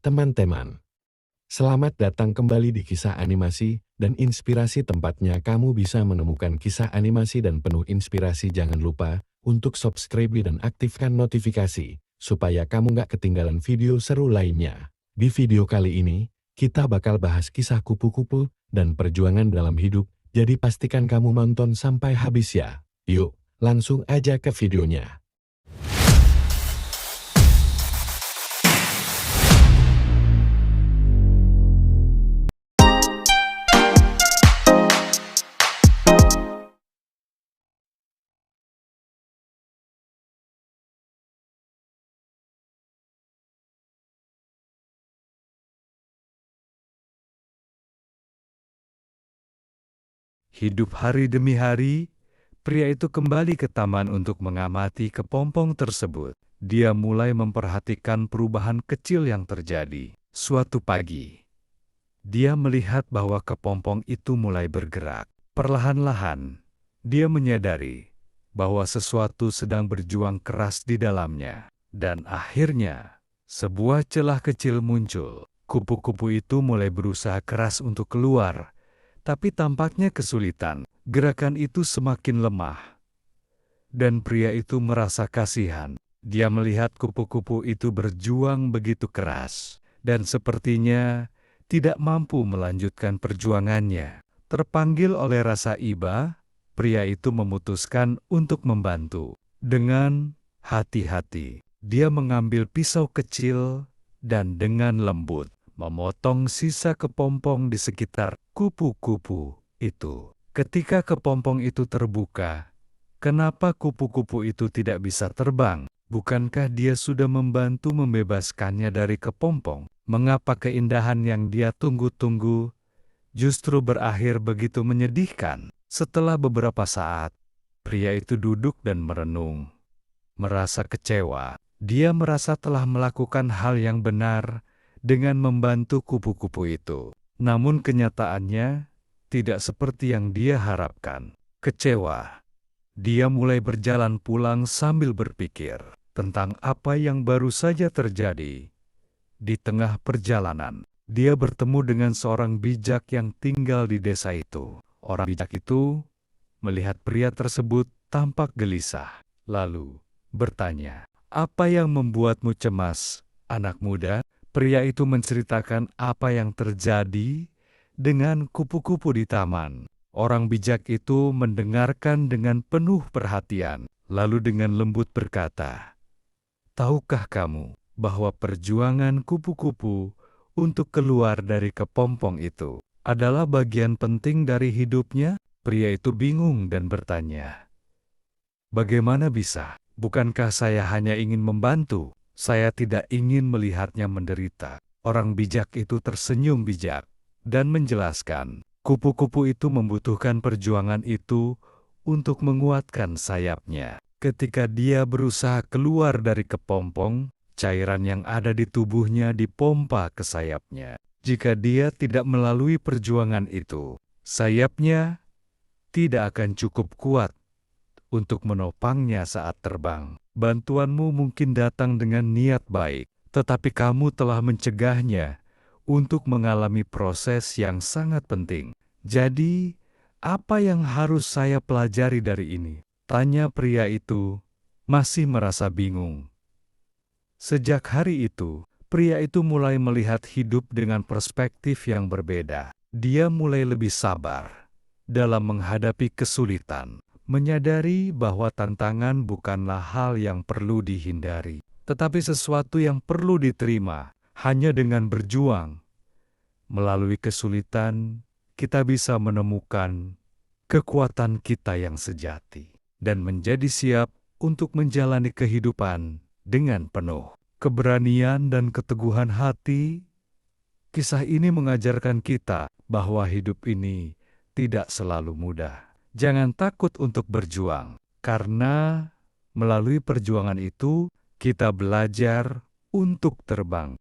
Teman-teman, selamat datang kembali di Kisah Animasi dan Inspirasi, tempatnya kamu bisa menemukan kisah animasi dan penuh inspirasi. Jangan lupa untuk subscribe dan aktifkan notifikasi, supaya kamu nggak ketinggalan video seru lainnya. Di video kali ini, kita bakal bahas kisah kupu-kupu dan perjuangan dalam hidup, jadi pastikan kamu nonton sampai habis ya. Yuk, langsung aja ke videonya. Hidup hari demi hari, pria itu kembali ke taman untuk mengamati kepompong tersebut. Dia mulai memperhatikan perubahan kecil yang terjadi. Suatu pagi, dia melihat bahwa kepompong itu mulai bergerak. Perlahan-lahan, dia menyadari bahwa sesuatu sedang berjuang keras di dalamnya. Dan akhirnya, sebuah celah kecil muncul. Kupu-kupu itu mulai berusaha keras untuk keluar, tapi tampaknya kesulitan. Gerakan itu semakin lemah, dan pria itu merasa kasihan. Dia melihat kupu-kupu itu berjuang begitu keras, dan sepertinya tidak mampu melanjutkan perjuangannya. Terpanggil oleh rasa iba, pria itu memutuskan untuk membantu. Dengan hati-hati, dia mengambil pisau kecil dan dengan lembut memotong sisa kepompong di sekitar kupu-kupu itu. Ketika kepompong itu terbuka, kenapa kupu-kupu itu tidak bisa terbang? Bukankah dia sudah membantu membebaskannya dari kepompong? Mengapa keindahan yang dia tunggu-tunggu justru berakhir begitu menyedihkan? Setelah beberapa saat, pria itu duduk dan merenung, merasa kecewa. Dia merasa telah melakukan hal yang benar dengan membantu kupu-kupu itu. Namun kenyataannya tidak seperti yang dia harapkan. Kecewa, dia mulai berjalan pulang sambil berpikir tentang apa yang baru saja terjadi. Di tengah perjalanan, dia bertemu dengan seorang bijak yang tinggal di desa itu. Orang bijak itu melihat pria tersebut tampak gelisah, lalu bertanya, "Apa yang membuatmu cemas, anak muda?" Pria itu menceritakan apa yang terjadi dengan kupu-kupu di taman. Orang bijak itu mendengarkan dengan penuh perhatian, lalu dengan lembut berkata, "Tahukah kamu bahwa perjuangan kupu-kupu untuk keluar dari kepompong itu adalah bagian penting dari hidupnya?" Pria itu bingung dan bertanya, "Bagaimana bisa? Bukankah saya hanya ingin membantu? Saya tidak ingin melihatnya menderita." Orang bijak itu tersenyum bijak dan menjelaskan, kupu-kupu itu membutuhkan perjuangan itu untuk menguatkan sayapnya. Ketika dia berusaha keluar dari kepompong, cairan yang ada di tubuhnya dipompa ke sayapnya. Jika dia tidak melalui perjuangan itu, sayapnya tidak akan cukup kuat untuk menopangnya saat terbang. Bantuanmu mungkin datang dengan niat baik, tetapi kamu telah mencegahnya untuk mengalami proses yang sangat penting. Jadi, apa yang harus saya pelajari dari ini? Tanya pria itu, masih merasa bingung. Sejak hari itu, pria itu mulai melihat hidup dengan perspektif yang berbeda. Dia mulai lebih sabar dalam menghadapi kesulitan, menyadari bahwa tantangan bukanlah hal yang perlu dihindari, tetapi sesuatu yang perlu diterima. Hanya dengan berjuang melalui kesulitan, kita bisa menemukan kekuatan kita yang sejati dan menjadi siap untuk menjalani kehidupan dengan penuh keberanian dan keteguhan hati. Kisah ini mengajarkan kita bahwa hidup ini tidak selalu mudah. Jangan takut untuk berjuang, karena melalui perjuangan itu kita belajar untuk terbang.